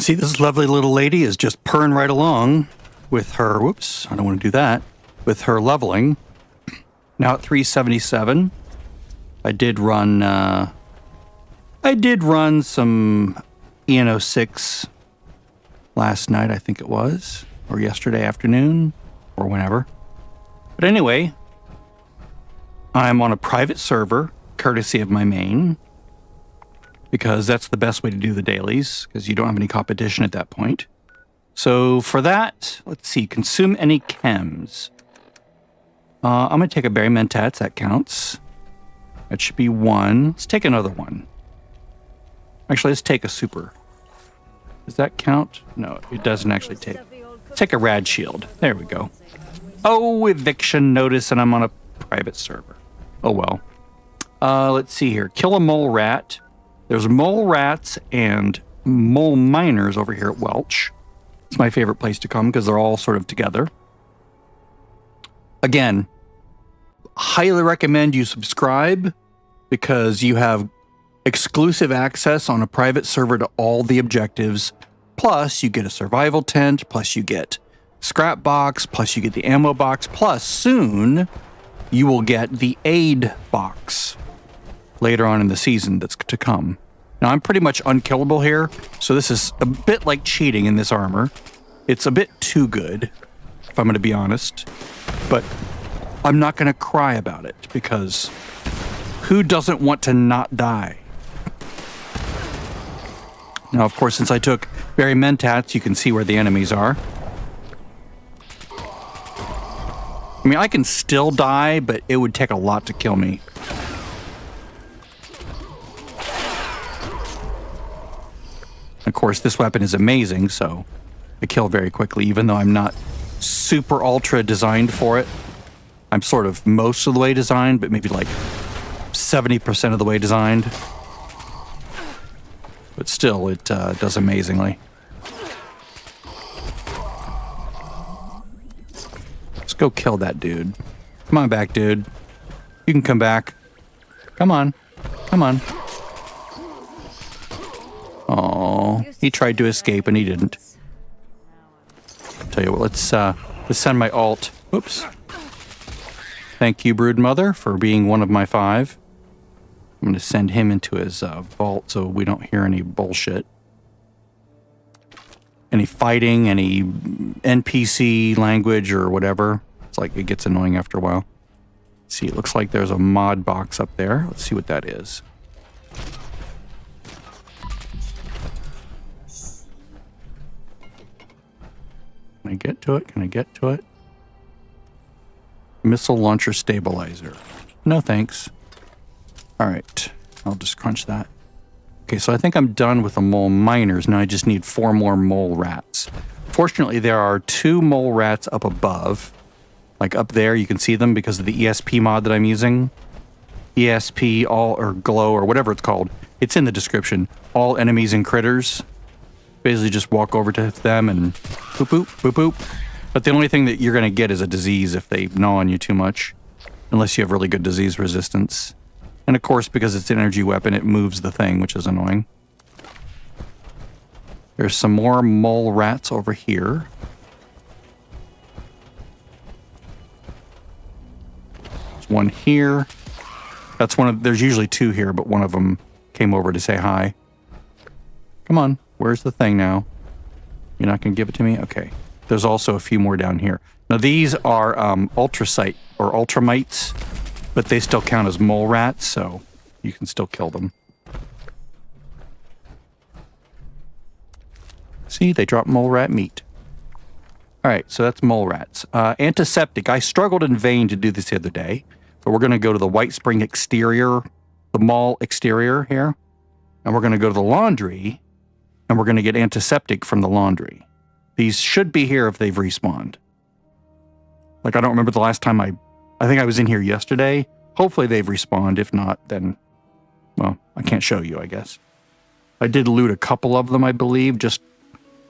see this lovely little lady is just purring right along with her, whoops, I don't want to do that, with her leveling. Now at 377, I did run some EN06 last night, I think it was, or yesterday afternoon, or whenever. But anyway, I'm on a private server, courtesy of my main, because that's the best way to do the dailies, because you don't have any competition at that point. So for that, let's see, consume any chems. I'm going to take a berry mentats, that counts. That should be 1. Let's take another one. Actually, let's take a super. Does that count? No, it doesn't actually take. Let's take a rad shield. There we go. Oh, eviction notice, and I'm on a private server. Oh well. Let's see here. Kill a mole rat. There's mole rats and mole miners over here at Welch. It's my favorite place to come because they're all sort of together. Again, highly recommend you subscribe because you have exclusive access on a private server to all the objectives. Plus, you get a survival tent. Plus, you get scrap box. Plus, you get the ammo box. Plus, soon, you will get the aid box later on in the season that's to come. Now, I'm pretty much unkillable here, so this is a bit like cheating in this armor. It's a bit too good, if I'm going to be honest, but I'm not going to cry about it, because who doesn't want to not die? Now, of course, since I took berry mentats, you can see where the enemies are. I mean, I can still die, but it would take a lot to kill me. Of course, this weapon is amazing, so I kill very quickly, even though I'm not super ultra designed for it. I'm sort of most of the way designed, but maybe like 70% of the way designed. But still, it does amazingly. Let's go kill that dude. Come on back, dude. You can come back. Come on. Come on. Oh, he tried to escape and he didn't. Tell you what, let's send my alt. Oops. Thank you, Broodmother, for being one of my 5. I'm going to send him into his vault so we don't hear any bullshit. Any fighting, any NPC language or whatever. It's like it gets annoying after a while. Let's see, it looks like there's a mod box up there. Let's see what that is. Can I get to it? Can I get to it? Missile launcher stabilizer. No thanks. All right, I'll just crunch that. Okay, so I think I'm done with the mole miners. Now I just need 4 more mole rats. Fortunately, there are 2 mole rats up above. Like up there, you can see them because of the ESP mod that I'm using. ESP, all, or glow, or whatever it's called. It's in the description. All enemies and critters. Basically just walk over to them and boop, boop, boop, boop. But the only thing that you're going to get is a disease if they gnaw on you too much. Unless you have really good disease resistance. And of course, because it's an energy weapon, it moves the thing, which is annoying. There's some more mole rats over here. There's one here. That's one of, there's usually 2 here, but one of them came over to say hi. Come on, where's the thing now? You're not going to give it to me? Okay. There's also a few more down here. Now these are ultracite or ultramites, but they still count as mole rats, so you can still kill them. See, they drop mole rat meat. All right, so that's mole rats. Antiseptic. I struggled in vain to do this the other day, but we're going to go to the White Spring exterior, the mall exterior here, and we're going to go to the laundry, and we're going to get antiseptic from the laundry. These should be here if they've respawned. Like, I don't remember the last time I think I was in here yesterday. Hopefully they've respawned. If not, then, well, I can't show you, I guess. I did loot a couple of them, I believe, just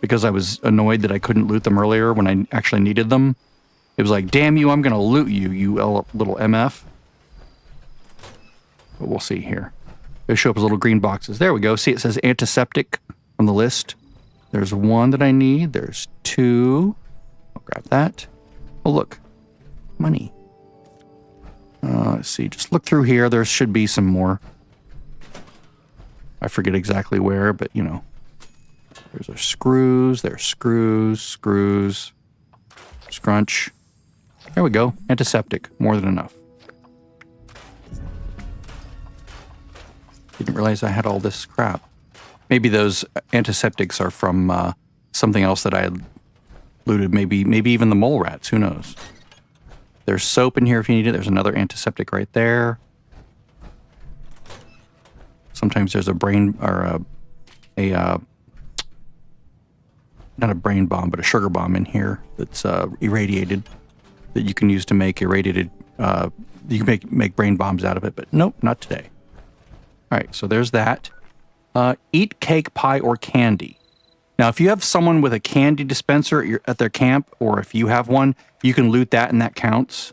because I was annoyed that I couldn't loot them earlier when I actually needed them. It was like, damn you, I'm going to loot you, you little MF. But we'll see here. They show up as little green boxes. There we go. See, it says antiseptic on the list. There's one that I need. There's two. I'll grab that. Oh, look. Money. Let's see. Just look through here. There should be some more. I forget exactly where, but, you know. There's our screws. There's screws. Screws. Scrunch. There we go. Antiseptic. More than enough. Didn't realize I had all this crap. Maybe those antiseptics are from something else that I had looted. Maybe even the mole rats. Who knows? There's soap in here if you need it. There's another antiseptic right there. Sometimes there's a brain or not a brain bomb, but a sugar bomb in here that's irradiated that you can use to make irradiated. You can make brain bombs out of it, but nope, not today. All right, so there's that. Eat cake, pie, or candy. Now, if you have someone with a candy dispenser at their camp, or if you have one, you can loot that and that counts.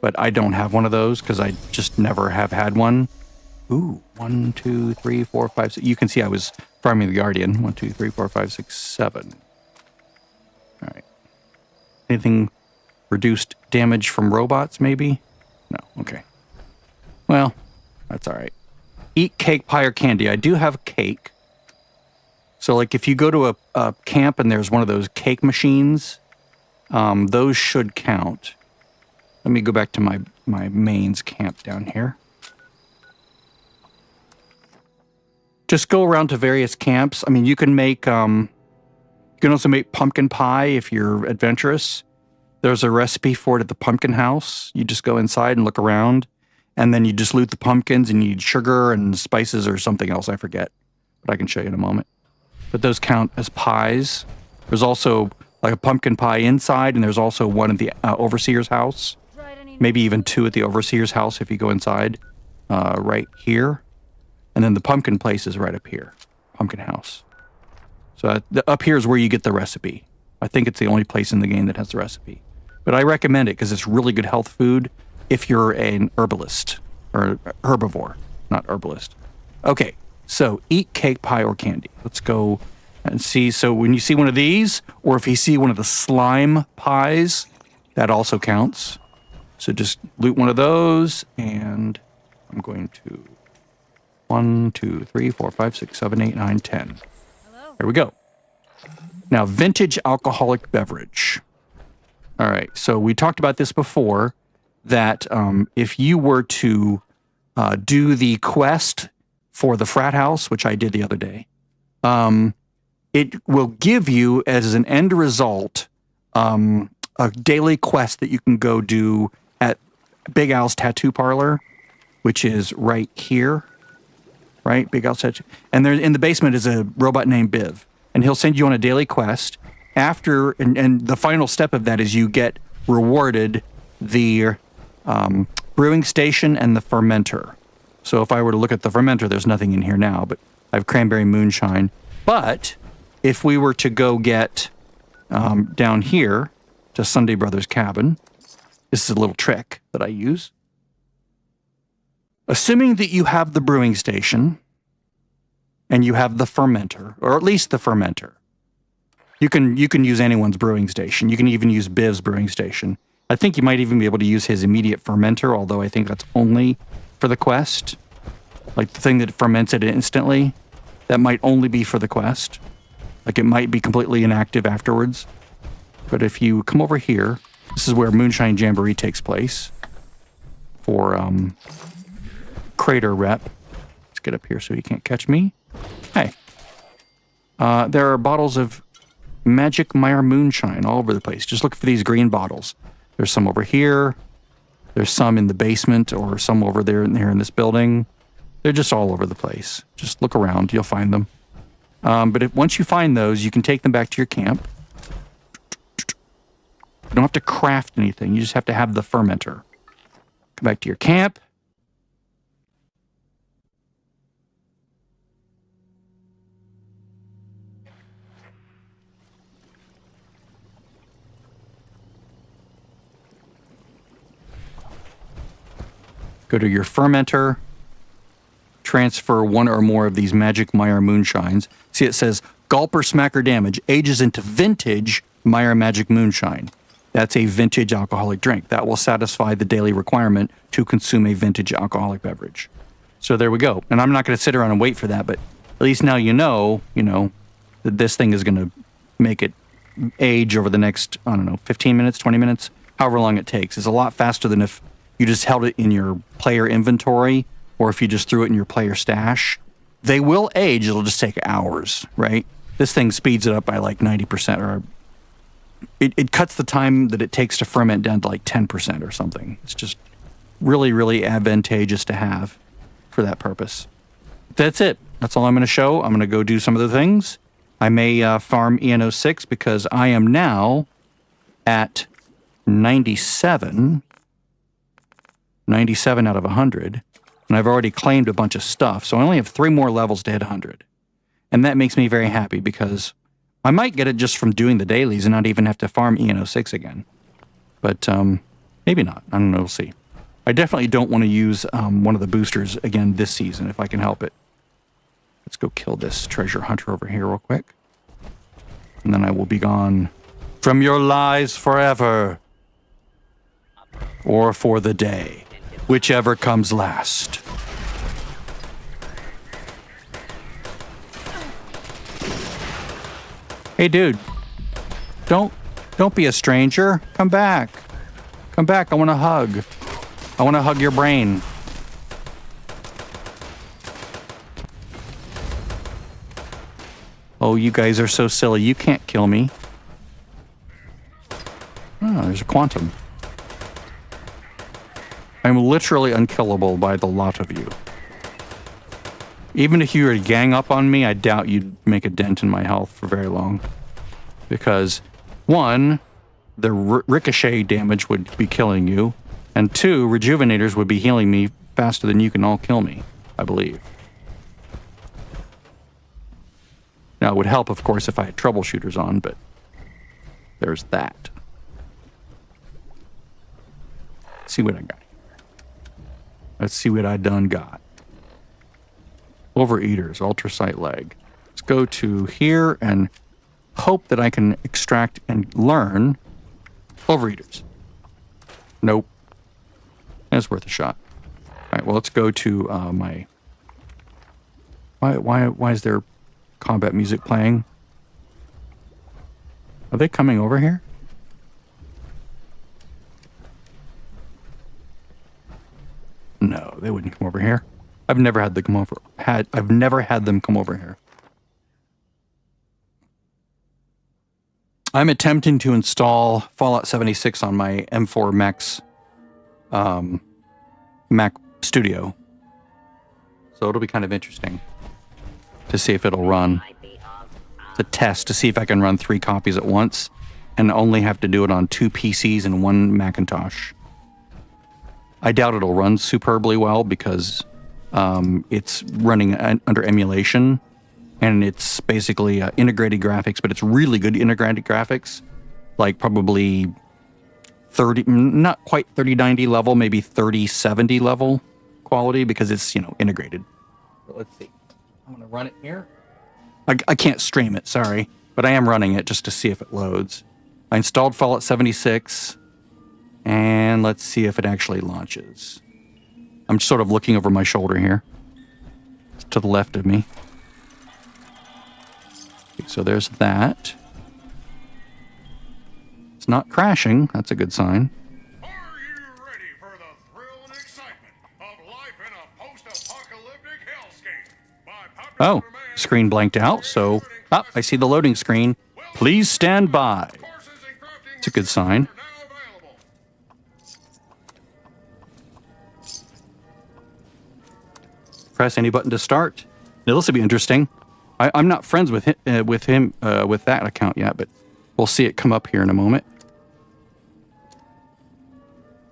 But I don't have one of those because I just never have had one. Ooh, 1, 2, 3, 4, 5, 6. You can see I was farming the Guardian. 1, 2, 3, 4, 5, 6, 7. All right. Anything reduced damage from robots, maybe? No, okay. Well, that's all right. Eat cake, pie, or candy. I do have cake. So, like, if you go to a camp and there's one of those cake machines, those should count. Let me go back to my mains camp down here. Just go around to various camps. I mean, you can make, you can also make pumpkin pie if you're adventurous. There's a recipe for it at the pumpkin house. You just go inside and look around, and then you just loot the pumpkins, and you need sugar and spices or something else. I forget, but I can show you in a moment. But those count as pies. There's also like a pumpkin pie inside, and there's also one at the overseer's house. Maybe even two at the overseer's house if you go inside, right here. And then the pumpkin place is right up here, pumpkin house. So up here is where you get the recipe. I think it's the only place in the game that has the recipe. But I recommend it because it's really good health food if you're an herbalist or herbivore, not herbalist. Okay, so eat cake, pie, or candy. Let's go and see. So when you see one of these, or if you see one of the slime pies, that also counts. So just loot one of those, and I'm going to 1, 2, 3, 4, 5, 6, 7, 8, 9, 10. Hello. There we go. Now, vintage alcoholic beverage. All right, so we talked about this before, that if you were to do the quest for the frat house, which I did the other day, it will give you, as an end result, a daily quest that you can go do at Big Al's Tattoo Parlor, which is right here, right? Big Al's Tattoo. And there in the basement is a robot named Biv, and he'll send you on a daily quest. After, and the final step of that is you get rewarded the brewing station and the fermenter. So if I were to look at the fermenter, there's nothing in here now, but I have cranberry moonshine. But if we were to go get down here to Sunday Brothers Cabin, this is a little trick that I use. Assuming that you have the brewing station and you have the fermenter, or at least the fermenter, you can use anyone's brewing station. You can even use Biv's brewing station. I think you might even be able to use his immediate fermenter, although I think that's only for the quest. Like the thing that ferments it instantly, that might only be for the quest. Like it might be completely inactive afterwards. But if you come over here, this is where Moonshine Jamboree takes place for Crater Rep. Let's get up here so you can't catch me. Hey. There are bottles of Magic Meyer Moonshine all over the place. Just look for these green bottles. There's some over here. There's some in the basement or some over there in this building. They're just all over the place. Just look around. You'll find them. But once you find those, you can take them back to your camp. You don't have to craft anything. You just have to have the fermenter. Come back to your camp. Go to your fermenter, transfer one or more of these Magic Meyer Moonshines. See, it says Gulper Smacker Damage ages into vintage Meyer Magic Moonshine. That's a vintage alcoholic drink. That will satisfy the daily requirement to consume a vintage alcoholic beverage. So there we go. And I'm not going to sit around and wait for that, but at least now you know, that this thing is going to make it age over the next, I don't know, 15 minutes, 20 minutes, however long it takes. It's a lot faster than if you just held it in your player inventory or if you just threw it in your player stash. They will age. It'll just take hours, right? This thing speeds it up by like 90%, or it cuts the time that it takes to ferment down to like 10% or something. It's just really, really advantageous to have for that purpose. That's it. That's all I'm going to show. I'm going to go do some of the things. I may farm EN06 because I am now at 97 out of 100, and I've already claimed a bunch of stuff, so I only have 3 more levels to hit 100. And that makes me very happy because I might get it just from doing the dailies and not even have to farm EN06 again. But maybe not. I don't know. We'll see. I definitely don't want to use one of the boosters again this season if I can help it. Let's go kill this treasure hunter over here real quick. And then I will be gone from your lives forever. Or for the day. Whichever comes last. Hey, dude. Don't be a stranger. Come back. Come back. I want to hug. I want to hug your brain. Oh, you guys are so silly. You can't kill me. Oh, there's a quantum. I'm literally unkillable by the lot of you. Even if you were to gang up on me, I doubt you'd make a dent in my health for very long. Because, 1, the ricochet damage would be killing you, and 2, rejuvenators would be healing me faster than you can all kill me, I believe. Now, it would help, of course, if I had troubleshooters on, but there's that. Let's see what I got here. Let's see what I done got. Overeaters, ultrasight leg. Let's go to here and hope that I can extract and learn overeaters. Nope. That's worth a shot. All right, well, let's go to my... Why is there combat music playing? Are they coming over here? No, they wouldn't come over here. I've never had them come over. I've never had them come over here. I'm attempting to install Fallout 76 on my M4 Max Mac Studio. So it'll be kind of interesting to see if it'll run. To test to see if I can run 3 copies at once and only have to do it on 2 PCs and 1 Macintosh. I doubt it'll run superbly well because it's running under emulation, and it's basically integrated graphics, but it's really good integrated graphics, like probably 30, not quite 3090 level, maybe 3070 level quality because it's, integrated. So let's see. I'm going to run it here. I can't stream it, sorry, but I am running it just to see if it loads. I installed Fallout 76. And let's see if it actually launches. I'm sort of looking over my shoulder here. It's to the left of me. Okay, so there's that. It's not crashing. That's a good sign. Are you ready for the thrill and excitement of life in a post-apocalyptic hellscape? By popular Oh, demand, screen blanked out, so... Ah, I see the loading screen. Please stand by. courses and crafting It's a good sign. are now available. Press any button to start. Now, this will be interesting. I'm not friends with him, with that account yet, but we'll see it come up here in a moment.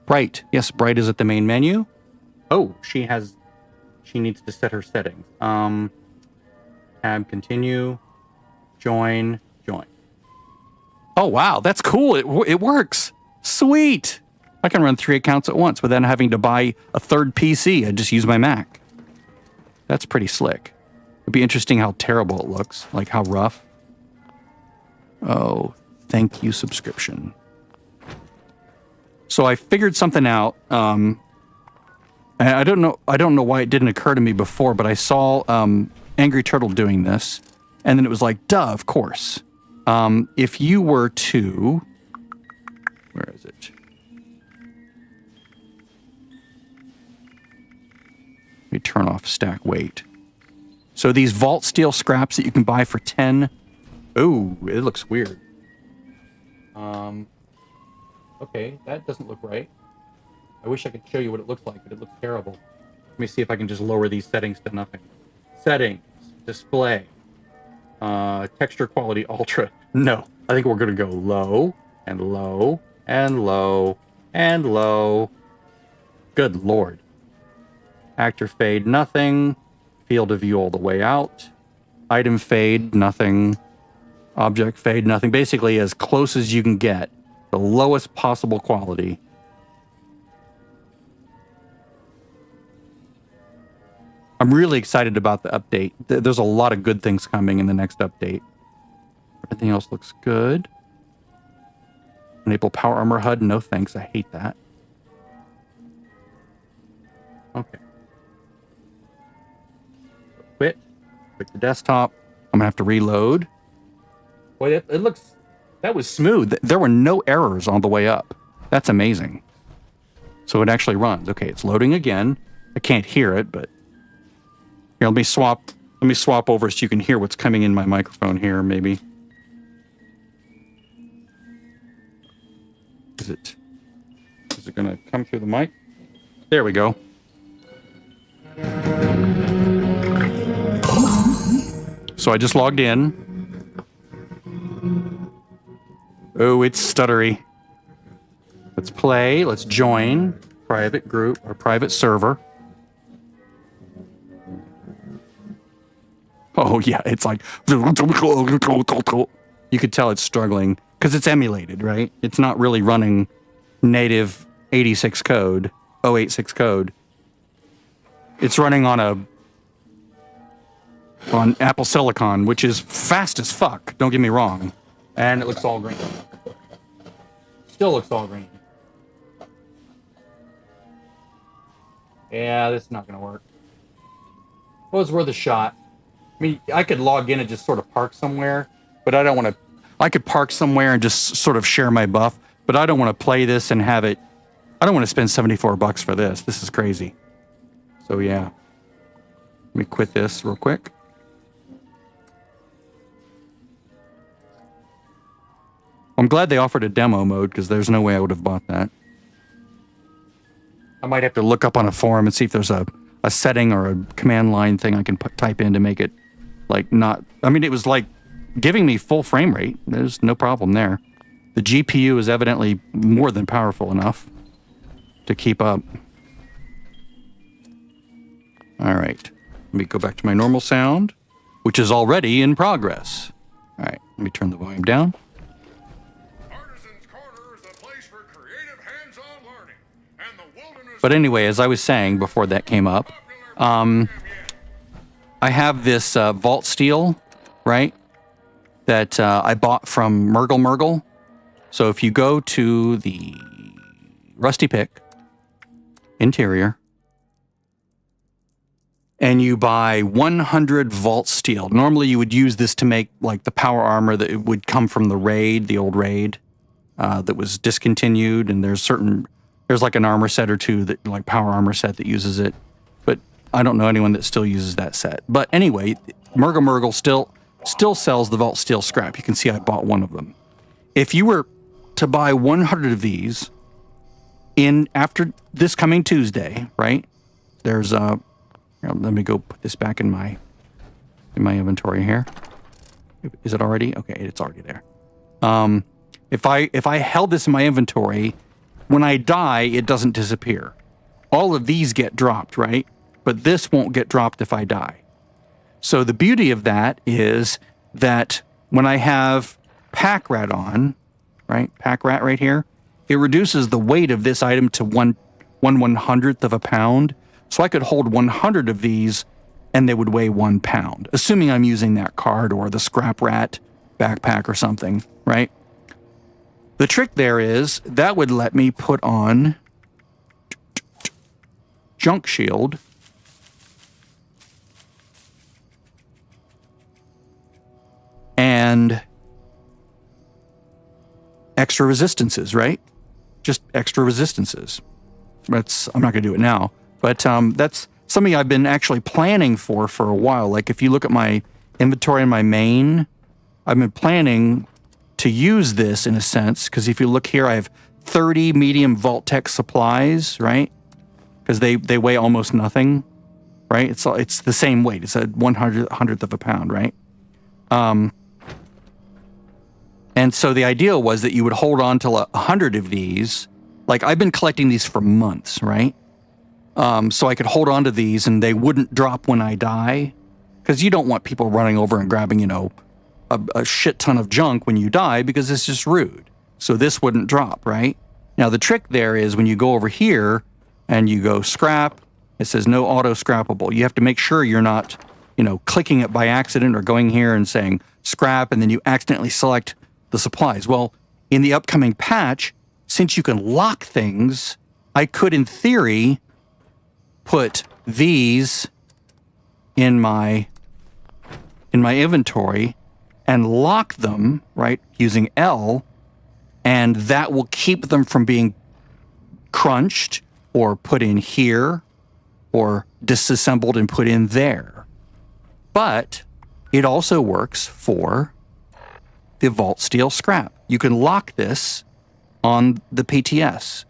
Bright. Yes, Bright is at the main menu. Oh, she needs to set her settings. Tab, continue, join. Oh, wow, that's cool. It works. Sweet. I can run 3 accounts at once without having to buy a 3rd PC. I just use my Mac. That's pretty slick. It'd be interesting how terrible it looks, like how rough. Oh, thank you, subscription. So I figured something out. And I don't know why it didn't occur to me before, but I saw Angry Turtle doing this, and then it was like, duh, of course. If you were to, where is it? Let me turn off stack weight. So these vault steel scraps that you can buy for 10. Oh, it looks weird. Okay, that doesn't look right. I wish I could show you what it looks like, but it looks terrible. Let me see if I can just lower these settings to nothing. Settings, display, texture quality ultra. No, I think we're gonna go low and low and low and low. Good Lord. Actor fade, nothing. Field of view all the way out. Item fade, nothing. Object fade, nothing. Basically as close as you can get. The lowest possible quality. I'm really excited about the update. There's a lot of good things coming in the next update. Everything else looks good. Enable power armor HUD. No thanks. I hate that. Okay. Quit the desktop. I'm gonna have to reload. Boy, it looks, that was smooth. There were no errors on the way up. That's amazing. So it actually runs. Okay, it's loading again. I can't hear it, but here, let me swap over so you can hear what's coming in my microphone here, maybe. Is it gonna come through the mic? There we go. So I just logged in. Oh, it's stuttery. Let's play. Let's join private group or private server. Oh, yeah, it's like... You could tell it's struggling because it's emulated, right? It's not really running native 86 code, 086 code. It's running on Apple Silicon, which is fast as fuck, don't get me wrong. And it looks all green. Still looks all green. Yeah, this is not going to work. Well, it's worth a shot. I mean, I could log in and just sort of park somewhere, but I don't want to... I could park somewhere and just sort of share my buff, but I don't want to play this and have it... I don't want to spend $74 for this. This is crazy. So, yeah. Let me quit this real quick. I'm glad they offered a demo mode, because there's no way I would have bought that. I might have to look up on a forum and see if there's a setting or a command line thing I can type in to make it, like, not... I mean, it was, like, giving me full frame rate. There's no problem there. The GPU is evidently more than powerful enough to keep up. All right. Let me go back to my normal sound, which is already in progress. All right. Let me turn the volume down. But anyway, as I was saying before that came up, I have this vault steel, right, that I bought from Mergle. So if you go to the Rusty Pick interior and you buy 100 vault steel, normally you would use this to make like the power armor that it would come from the raid, the old raid that was discontinued, and there's like an armor set or two, that like power armor set that uses it, but I don't know anyone that still uses that set. But anyway, Mergle still sells the vault steel scrap. You can see I bought one of them. If you were to buy 100 of these after this coming Tuesday, right? There's let me go put this back in my inventory here. Is it already? Okay, it's already there. If I held this in my inventory, when I die, it doesn't disappear. All of these get dropped, right? But this won't get dropped if I die. So the beauty of that is that when I have Pack Rat on, right? Pack Rat right here, it reduces the weight of this item to 1/100th of a pound. So I could hold 100 of these and they would weigh 1 pound, assuming I'm using that card or the Scrap Rat backpack or something, right? The trick there is that would let me put on junk shield and extra resistances, right? Just extra resistances. I'm not going to do it now, but that's something I've been actually planning for a while. Like if you look at my inventory in my main, I've been planning to use this in a sense, because if you look here, I have 30 medium Vault-Tec supplies, right? Because they weigh almost nothing, right? It's the same weight. It's a 100th of a pound, right? And so the idea was that you would hold on to 100 of these. Like I've been collecting these for months, right? So I could hold on to these and they wouldn't drop when I die, because you don't want people running over and grabbing, you know, a shit ton of junk when you die, because it's just rude. So this wouldn't drop, right? Now the trick there is when you go over here and you go scrap, it says no auto scrappable. You have to make sure you're not, you know, clicking it by accident or going here and saying scrap and then you accidentally select the supplies. Well, in the upcoming patch, since you can lock things, I could in theory put these in my inventory and lock them, right, using L, and that will keep them from being crunched or put in here or disassembled and put in there. But it also works for the Vault Steel scrap. You can lock this on the PTS,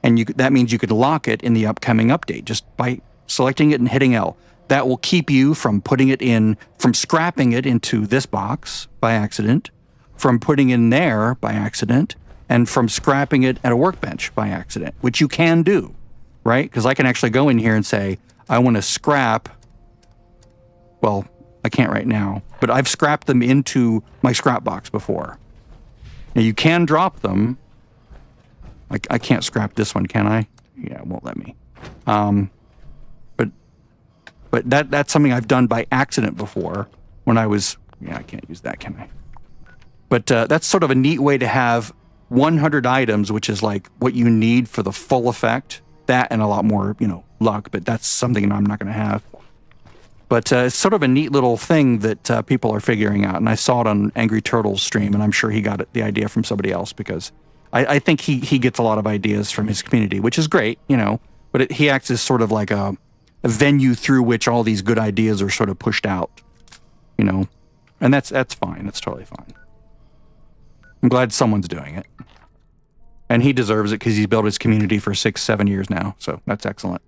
and that means you could lock it in the upcoming update just by selecting it and hitting L. That will keep you from putting it in, from scrapping it into this box by accident, from putting in there by accident, and from scrapping it at a workbench by accident, which you can do, right? Because I can actually go in here and say, I want to scrap, well, I can't right now, but I've scrapped them into my scrap box before. Now you can drop them. I can't scrap this one, can I? Yeah, it won't let me. But that's something I've done by accident before when I was, yeah, I can't use that, can I? But that's sort of a neat way to have 100 items, which is like what you need for the full effect. That and a lot more, you know, luck, but that's something I'm not going to have. But it's sort of a neat little thing that people are figuring out. And I saw it on Angry Turtle's stream, and I'm sure he got the idea from somebody else, because I think he gets a lot of ideas from his community, which is great, you know, but he acts as sort of like a venue through which all these good ideas are sort of pushed out, you know, and that's fine. That's totally fine. I'm glad someone's doing it, and he deserves it because he's built his community for 6-7 years now. So that's excellent.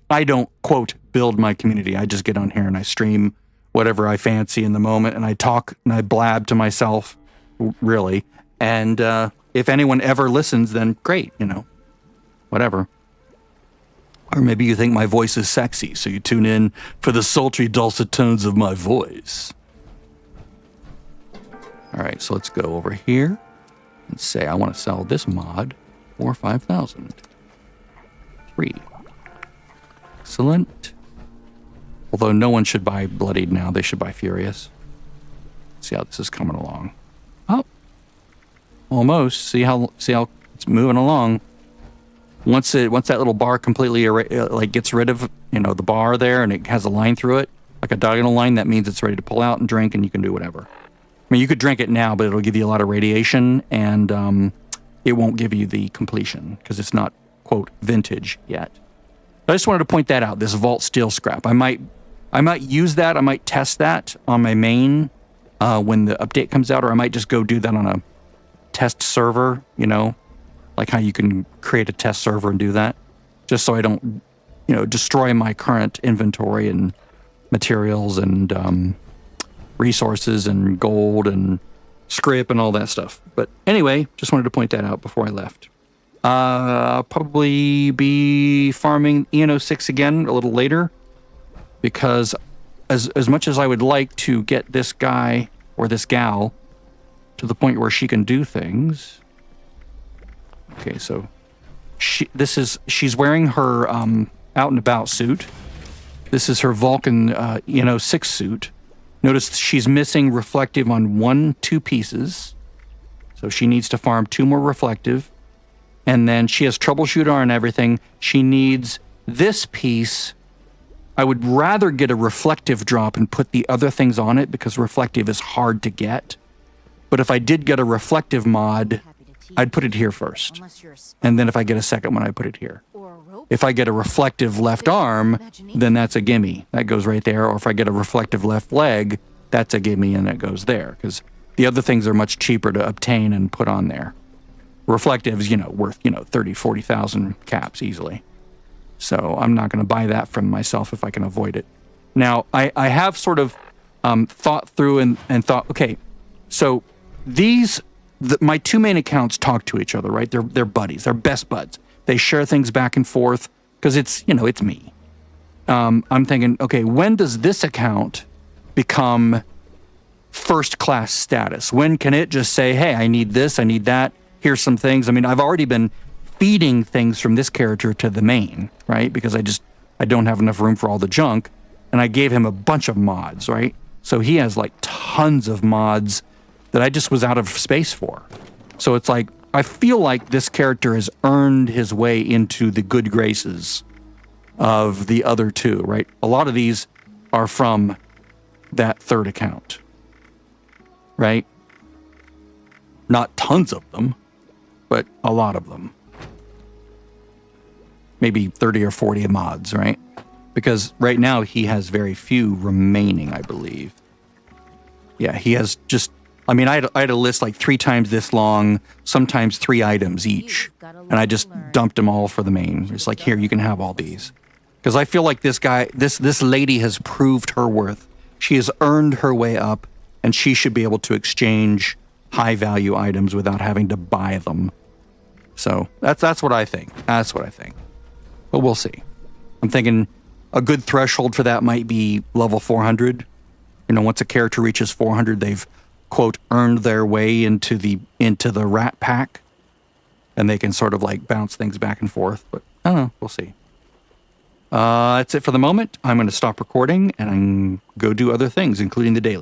I don't, quote, build my community. I just get on here and I stream whatever I fancy in the moment, and I talk and I blab to myself, really. And if anyone ever listens, then great, you know, whatever. Or maybe you think my voice is sexy, so you tune in for the sultry, dulcet tones of my voice. All right, so let's go over here and say I want to sell this mod for 5,000. 3. Excellent. Although no one should buy Bloodied now, they should buy Furious. See how this is coming along. Oh, almost. See how it's moving along. Once that little bar completely gets rid of, you know, the bar there, and it has a line through it, like a diagonal line, that means it's ready to pull out and drink, and you can do whatever. I mean, you could drink it now, but it'll give you a lot of radiation, and it won't give you the completion because it's not, quote, vintage yet. I just wanted to point that out. This Vault Steel scrap, I might use that. I might test that on my main when the update comes out, or I might just go do that on a test server, you know, like how you can create a test server and do that, just so I don't, you know, destroy my current inventory and materials and resources and gold and script and all that stuff. But anyway, just wanted to point that out before I left. I'll probably be farming EN06 again a little later, because as much as I would like to get this guy or this gal to the point where she can do things. Okay, so she's wearing her out and about suit. This is her Vulcan EN06 suit. Notice she's missing reflective on 2 pieces. So she needs to farm 2 more reflective. And then she has troubleshooter on everything. She needs this piece. I would rather get a reflective drop and put the other things on it because reflective is hard to get. But if I did get a reflective mod, I'd put it here first. And then if I get a second one, I'd put it here. If I get a reflective left arm, then that's a gimme. That goes right there. Or if I get a reflective left leg, that's a gimme and it goes there. Because the other things are much cheaper to obtain and put on there. Reflectives, worth, 30, 40,000 caps easily. So I'm not going to buy that from myself if I can avoid it. Now, I have sort of thought through and thought, okay, so my 2 main accounts talk to each other, right? They're buddies. They're best buds. They share things back and forth because it's me. I'm thinking, okay, when does this account become first class status? When can it just say, hey, I need this, I need that, here's some things. I mean, I've already been feeding things from this character to the main, right? Because I don't have enough room for all the junk. And I gave him a bunch of mods, right? So he has like tons of mods that I just was out of space for. So it's like, I feel like this character has earned his way into the good graces of the other 2, right? A lot of these are from that 3rd account, right? Not tons of them, but a lot of them. Maybe 30 or 40 mods, right? Because right now he has very few remaining, I believe. Yeah, he has just... I mean, I had a list like 3 times this long, sometimes 3 items each. And I just dumped them all for the main. It's like, here, you can have all these. Because I feel like this lady has proved her worth. She has earned her way up, and she should be able to exchange high-value items without having to buy them. So that's what I think. That's what I think. But we'll see. I'm thinking a good threshold for that might be level 400. Once a character reaches 400, they've quote earned their way into the rat pack, and they can sort of like bounce things back and forth. But I don't know, we'll see. That's it for the moment. I'm going to stop recording and go do other things, including the daily.